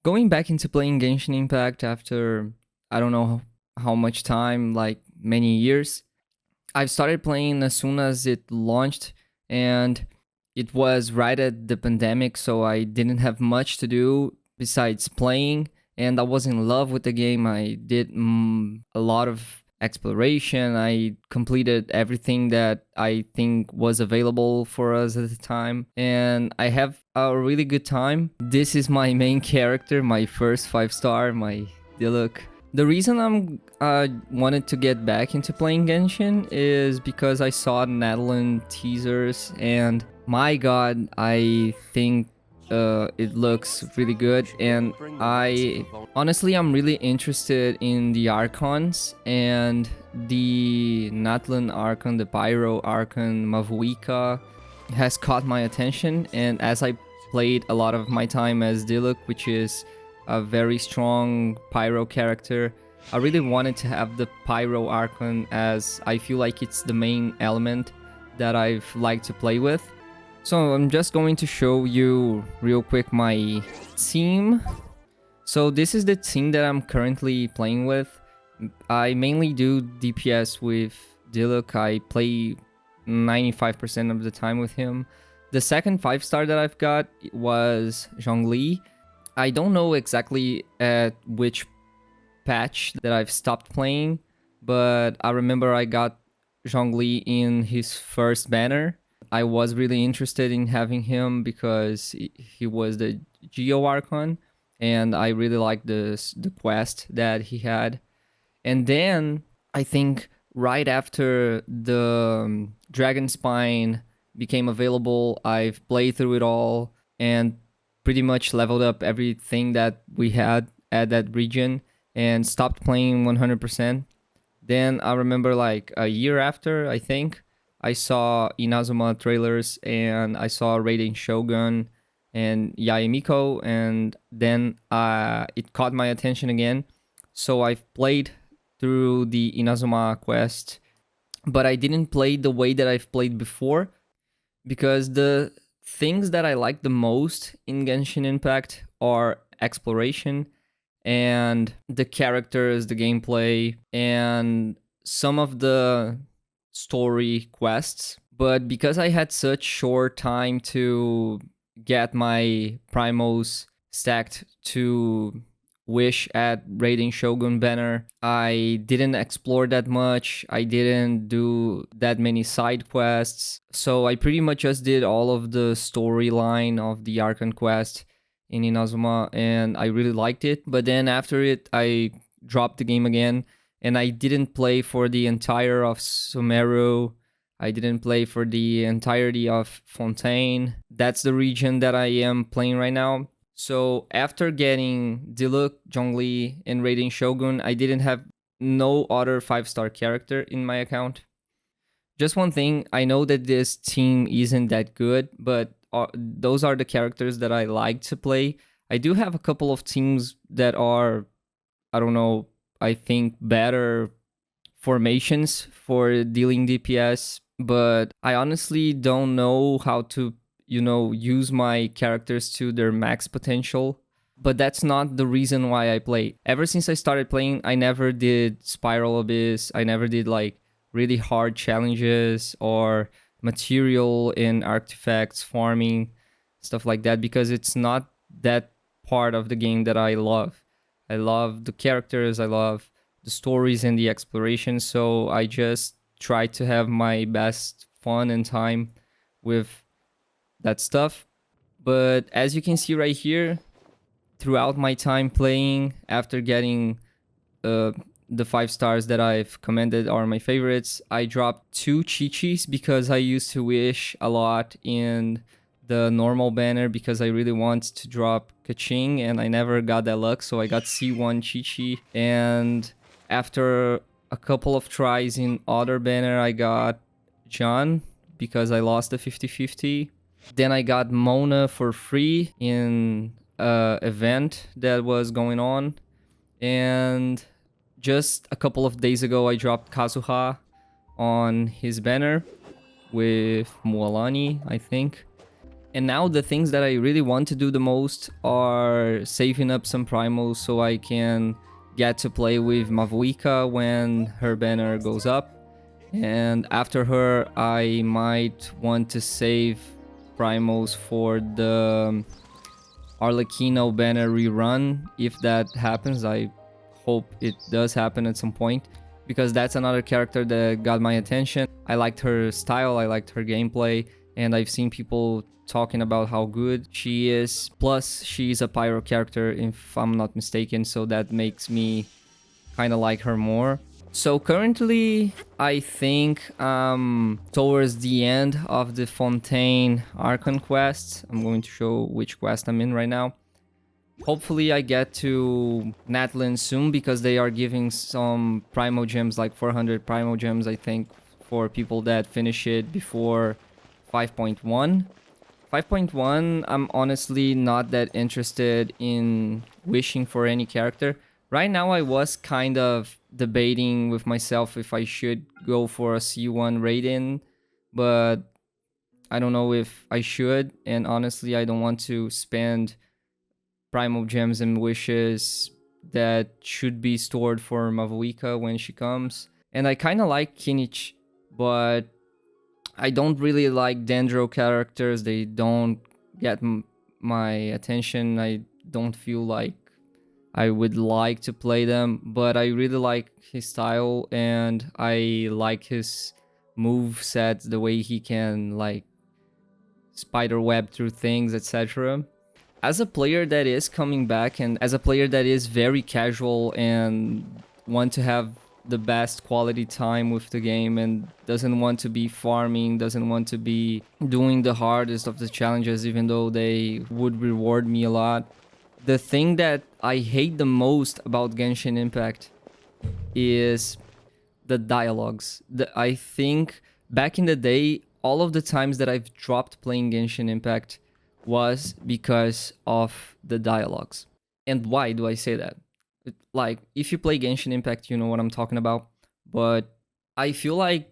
Going back into playing Genshin Impact after I don't know how much time, like many years. I've started playing as soon as it launched, and it was right at the pandemic, so I didn't have much to do besides playing, and I was in love with the game. I did a lot of exploration. I completed everything that I think was available for us at the time, and I have a really good time. This is my main character, my first 5-star, my Diluc. The reason I'm wanted to get back into playing Genshin is because I saw Netherlands teasers, and my god, I think it looks really good. And I honestly, I'm really interested in the Archons, and the Natlan Archon, the Pyro Archon, Mavuika has caught my attention. And as I played a lot of my time as Diluc, which is a very strong Pyro character, I really wanted to have the Pyro Archon, as I feel like it's the main element that I've liked to play with. So I'm just going to show you real quick my team. So this is the team that I'm currently playing with. I mainly do DPS with Diluc. I play 95% of the time with him. The second 5-star that I've got was Zhongli. I don't know exactly at which patch that I've stopped playing, but I remember I got Zhongli in his first banner. I was really interested in having him because he was the Geo Archon, and I really liked the quest that he had. And then I think right after the Dragon Spine became available, I've played through it all and pretty much leveled up everything that we had at that region and stopped playing 100%. Then I remember like a year after, I think, I saw Inazuma trailers and I saw Raiden Shogun and Yaemiko, and then it caught my attention again. So I've played through the Inazuma quest, but I didn't play the way that I've played before, because the things that I like the most in Genshin Impact are exploration and the characters, the gameplay, and some of the story quests. But because I had such short time to get my primos stacked to wish at Raiding Shogun banner, I didn't explore that much. I didn't do that many side quests. So I pretty much just did all of the storyline of the Archon quest in Inazuma, and I really liked it. But then after it, I dropped the game again, and I didn't play for the entire of Sumeru. I didn't play for the entirety of Fontaine. That's the region that I am playing right now. So after getting Diluc, Zhongli, and Raiding Shogun, I didn't have no other 5-star character in my account. Just one thing, I know that this team isn't that good, but those are the characters that I like to play. I do have a couple of teams that are, I don't know, I think better formations for dealing DPS, but I honestly don't know how to, use my characters to their max potential. But that's not the reason why I play. Ever since I started playing, I never did Spiral Abyss. I never did like really hard challenges or material in artifacts, farming, stuff like that, because it's not that part of the game that I love. I love the characters, I love the stories and the exploration, so I just try to have my best fun and time with that stuff. But as you can see right here, throughout my time playing, after getting uh, the 5 stars that I've commended are my favorites, I dropped 2 Chi-Chis because I used to wish a lot in the normal banner because I really want to drop Kaching and I never got that luck, so I got C1 Chi-Chi. And after a couple of tries in other banner, I got John because I lost the 50-50. Then I got Mona for free in event that was going on. And just a couple of days ago, I dropped Kazuha on his banner with Mualani, I think. And now the things that I really want to do the most are saving up some primals so I can get to play with Mavuika when her banner goes up. And after her, I might want to save primals for the Arlecchino banner rerun. If that happens, I hope it does happen at some point, because that's another character that got my attention. I liked her style, I liked her gameplay, and I've seen people talking about how good she is. Plus, she's a pyro character, if I'm not mistaken, so that makes me kind of like her more. So currently, I think towards the end of the Fontaine Archon quest. I'm going to show which quest I'm in right now. Hopefully I get to Natlan soon, because they are giving some Primo Gems, like 400 Primo Gems, I think, for people that finish it before 5.1. 5.1, I'm honestly not that interested in wishing for any character. Right now, I was kind of debating with myself if I should go for a C1 Raiden, but I don't know if I should, and honestly, I don't want to spend Primal Gems and wishes that should be stored for Mavuika when she comes. And I kind of like Kinich, but I don't really like Dendro characters. They don't get my attention. I don't feel like I would like to play them, but I really like his style and I like his move set, the way he can like spider web through things, etc. As a player that is coming back, and as a player that is very casual and want to have the best quality time with the game and doesn't want to be farming, doesn't want to be doing the hardest of the challenges even though they would reward me a lot, the thing that I hate the most about Genshin Impact is the dialogues. I think back in the day, all of the times that I've dropped playing Genshin Impact was because of the dialogues. And why do I say that? Like, if you play Genshin Impact, you know what I'm talking about. But I feel like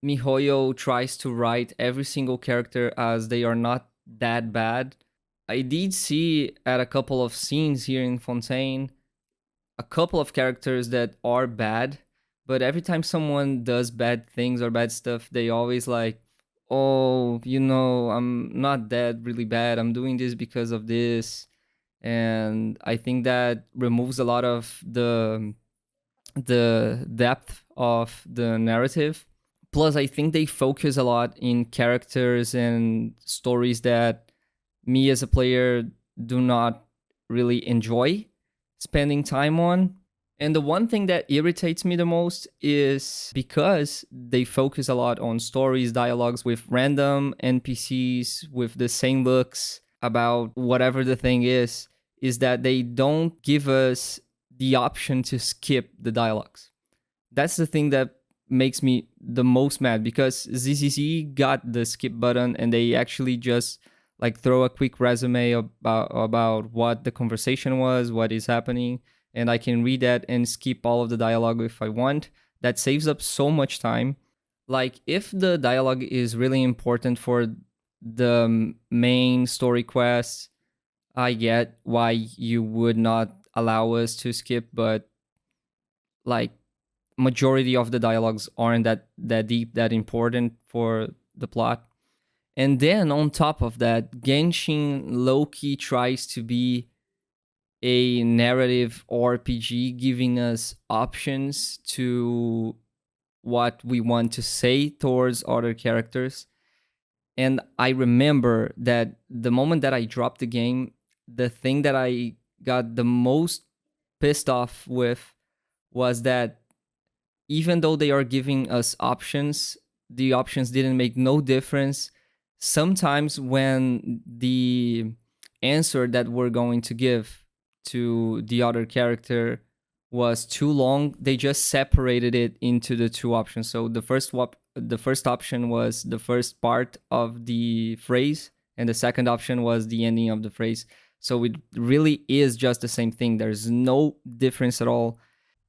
MiHoYo tries to write every single character as they are not that bad. I did see at a couple of scenes here in Fontaine a couple of characters that are bad, but every time someone does bad things or bad stuff, they always like, oh, you know, I'm not that really bad. I'm doing this because of this. And I think that removes a lot of the depth of the narrative. Plus, I think they focus a lot in characters and stories that me as a player do not really enjoy spending time on. And the one thing that irritates me the most is because they focus a lot on stories, dialogues with random NPCs with the same looks about whatever the thing is that they don't give us the option to skip the dialogues. That's the thing that makes me the most mad, because ZZZ got the skip button and they actually just like throw a quick resume about what the conversation was, what is happening, and I can read that and skip all of the dialogue if I want. That saves up so much time. Like, if the dialogue is really important for the main story quest, I get why you would not allow us to skip, but like, majority of the dialogues aren't that deep, that important for the plot. And then on top of that, Genshin low-key tries to be a narrative RPG, giving us options to what we want to say towards other characters. And I remember that the moment that I dropped the game, the thing that I got the most pissed off with was that even though they are giving us options, the options didn't make no difference. Sometimes when the answer that we're going to give to the other character was too long, they just separated it into the two options. So the first option was the first part of the phrase, and the second option was the ending of the phrase. So it really is just the same thing. There's no difference at all.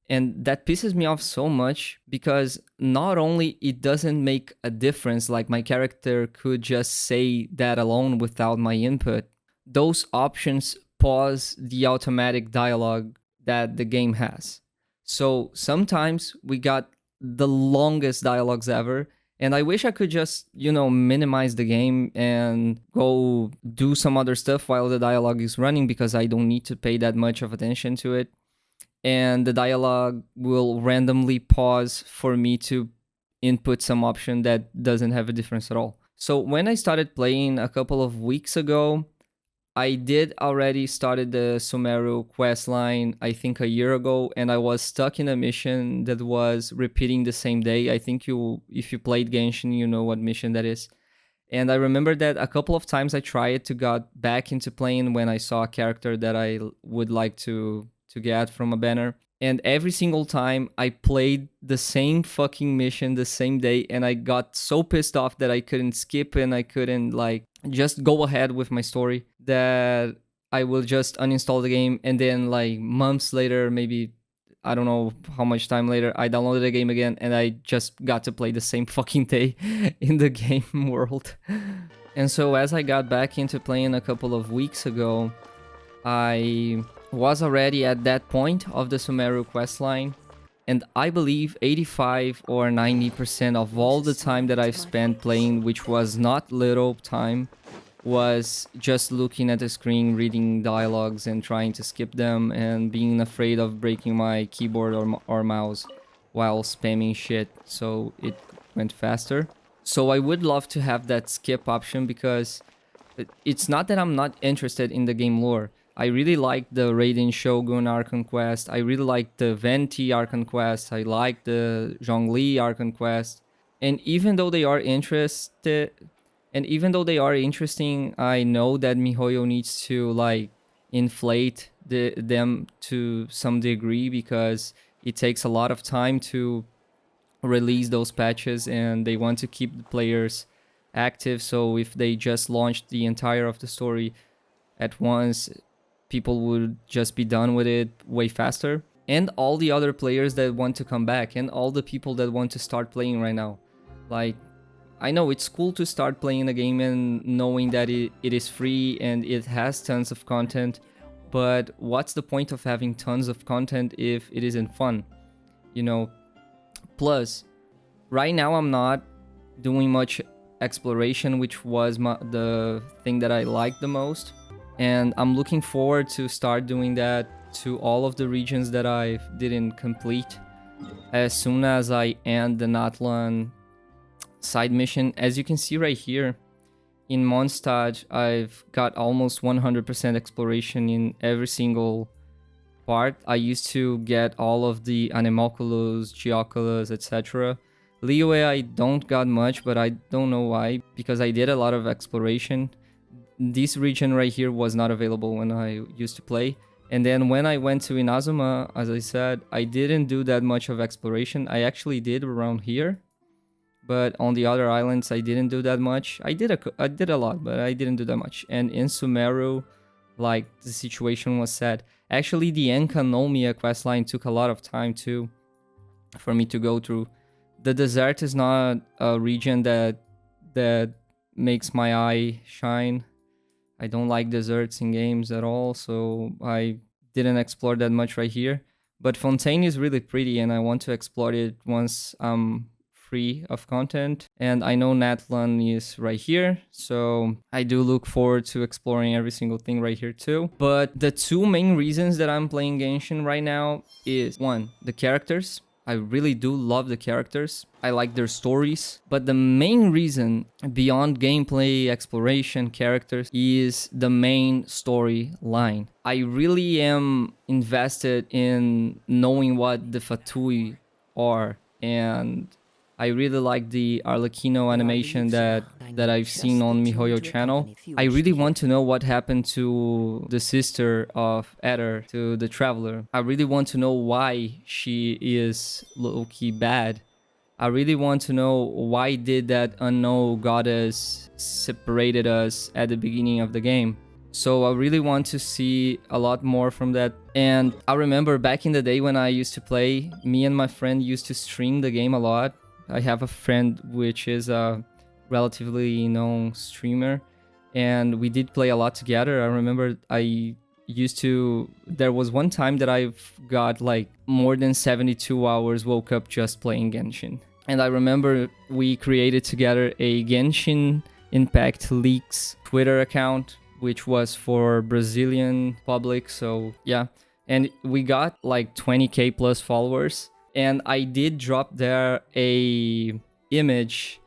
And that pisses me off so much because not only it doesn't make a difference, like my character could just say that alone without my input, those options pause the automatic dialogue that the game has. So sometimes we got the longest dialogues ever. And I wish I could just, minimize the game and go do some other stuff while the dialogue is running because I don't need to pay that much of attention to it, and the dialogue will randomly pause for me to input some option that doesn't have a difference at all. So when I started playing a couple of weeks ago, I did already started the Sumeru quest line, I think a year ago, and I was stuck in a mission that was repeating the same day. I think if you played Genshin, you know what mission that is. And I remember that a couple of times I tried to got back into playing when I saw a character that I would like to get from a banner. And every single time I played the same fucking mission the same day, and I got so pissed off that I couldn't skip and I couldn't like just go ahead with my story that I will just uninstall the game, and then like months later, maybe I don't know how much time later, I downloaded the game again and I just got to play the same fucking day in the game world. And so as I got back into playing a couple of weeks ago, I was already at that point of the Sumeru questline, and I believe 85 or 90% of all the time that I've spent playing, which was not little time, was just looking at the screen, reading dialogues and trying to skip them and being afraid of breaking my keyboard or mouse while spamming shit so it went faster. So I would love to have that skip option because it's not that I'm not interested in the game lore. I really like the Raiden Shogun Archon quest. I really like the Venti Archon quest. I like the Zhongli Archon quest. And even though they are interesting, I know that MiHoYo needs to like inflate them to some degree because it takes a lot of time to release those patches and they want to keep the players active. So if they just launched the entire of the story at once, people would just be done with it way faster. And all the other players that want to come back and all the people that want to start playing right now. Like, I know it's cool to start playing a game and knowing that it is free and it has tons of content, but what's the point of having tons of content if it isn't fun? Plus, right now I'm not doing much exploration, which was the thing that I liked the most. And I'm looking forward to start doing that to all of the regions that I didn't complete as soon as I end the Natlan side mission. As you can see right here, in Mondstadt, I've got almost 100% exploration in every single part. I used to get all of the Animalculus, Geoculus, etc. Liyue I don't got much, but I don't know why, because I did a lot of exploration. This region right here was not available when I used to play. And then when I went to Inazuma, as I said, I didn't do that much of exploration. I actually did around here, but on the other islands I didn't do that much. I did a lot, but I didn't do that much. And in Sumeru, like, the situation was sad. Actually, the Enkanomiya questline took a lot of time too for me to go through. The desert is not a region that makes my eye shine. I don't like deserts in games at all, so I didn't explore that much right here. But Fontaine is really pretty and I want to explore it once I'm free of content. And I know Natlan is right here, so I do look forward to exploring every single thing right here too. But the two main reasons that I'm playing Genshin right now is, one, the characters. I really do love the characters. I like their stories. But the main reason, beyond gameplay, exploration, characters, is the main storyline. I really am invested in knowing what the Fatui are, and I really like the Arlecchino animation that I've seen on MiHoYo channel. I really want to know what happened to the sister of Eder, to the Traveler. I really want to know why she is low-key bad. I really want to know why did that unknown goddess separated us at the beginning of the game. So I really want to see a lot more from that. And I remember back in the day when I used to play, me and my friend used to stream the game a lot. I have a friend which is a relatively known streamer, and we did play a lot together. I remember there was one time that I've got like more than 72 hours woke up just playing Genshin. And I remember we created together a Genshin Impact Leaks Twitter account, which was for Brazilian public. So yeah, and we got like 20k plus followers. And I did drop there a image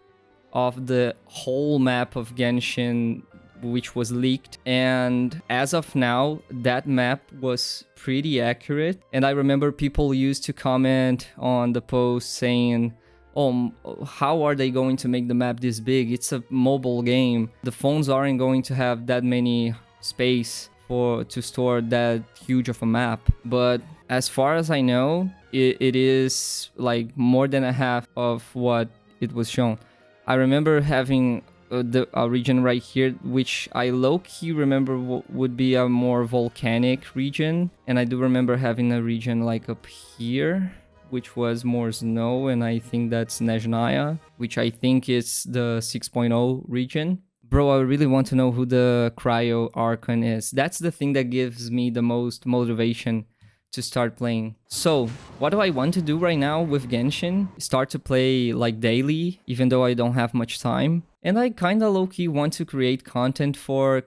of the whole map of Genshin, which was leaked. And as of now, that map was pretty accurate. And I remember people used to comment on the post saying, oh, how are they going to make the map this big? It's a mobile game. The phones aren't going to have that many space to store that huge of a map. But as far as I know, it is like more than a half of what it was shown. I remember having a region right here, which I low-key remember would be a more volcanic region. And I do remember having a region like up here, which was more snow, and I think that's Nezhnaya, which I think is the 6.0 region. Bro, I really want to know who the Cryo Archon is. That's the thing that gives me the most motivation to start playing. So, what do I want to do right now with Genshin? Start to play like daily, even though I don't have much time. And I kinda low-key want to create content for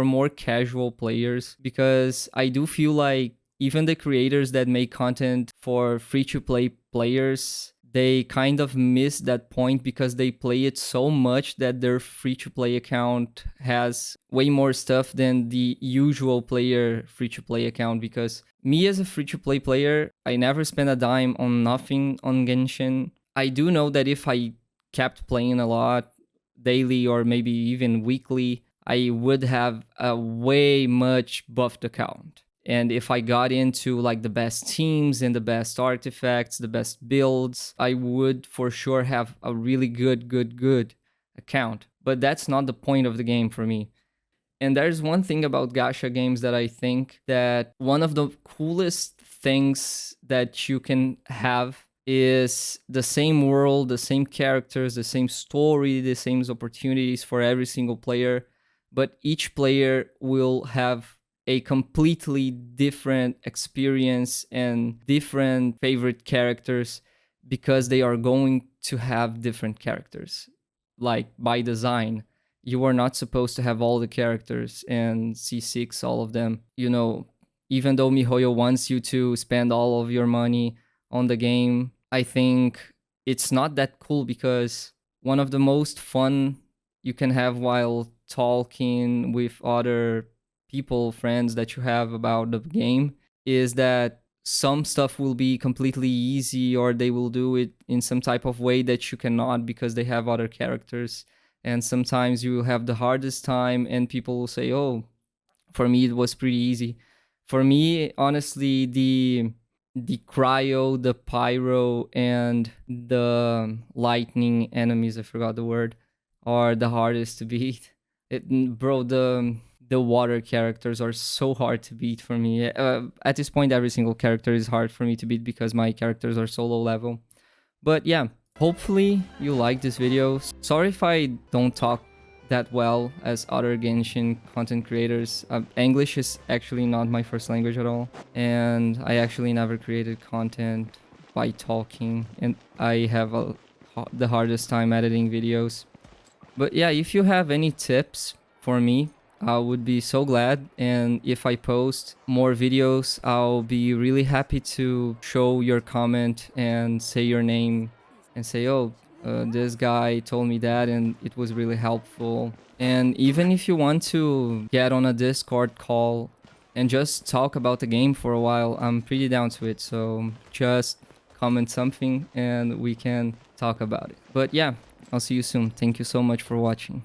more casual players, because I do feel like even the creators that make content for free-to-play players, they kind of miss that point because they play it so much that their free-to-play account has way more stuff than the usual player free-to-play account. Because me as a free-to-play player, I never spent a dime on nothing on Genshin. I do know that if I kept playing a lot daily or maybe even weekly, I would have a way much buffed account. And if I got into like the best teams and the best artifacts, the best builds, I would for sure have a really good account. But that's not the point of the game for me. And there's one thing about gacha games that I think that one of the coolest things that you can have is the same world, the same characters, the same story, the same opportunities for every single player. But each player will have a completely different experience and different favorite characters, because they are going to have different characters. Like by design, you are not supposed to have all the characters and C6 all of them. You know, even though MiHoYo wants you to spend all of your money on the game, I think it's not that cool, because one of the most fun you can have while talking with other people, friends that you have about the game, is that some stuff will be completely easy, or they will do it in some type of way that you cannot because they have other characters. And sometimes you have the hardest time and people will say, oh, for me it was pretty easy. For me, honestly, the cryo, the pyro, and the lightning enemies, I forgot the word, are the hardest to beat. Bro, the water characters are so hard to beat for me. At this point, every single character is hard for me to beat because my characters are so low level. But yeah, hopefully you like this video. Sorry if I don't talk that well as other Genshin content creators. English is actually not my first language at all. And I actually never created content by talking. And I have the hardest time editing videos. But yeah, if you have any tips for me, I would be so glad. And if I post more videos, I'll be really happy to show your comment and say your name and say, oh, this guy told me that and it was really helpful. And even if you want to get on a Discord call and just talk about the game for a while, I'm pretty down to it. So just comment something and we can talk about it. But yeah, I'll see you soon. Thank you so much for watching.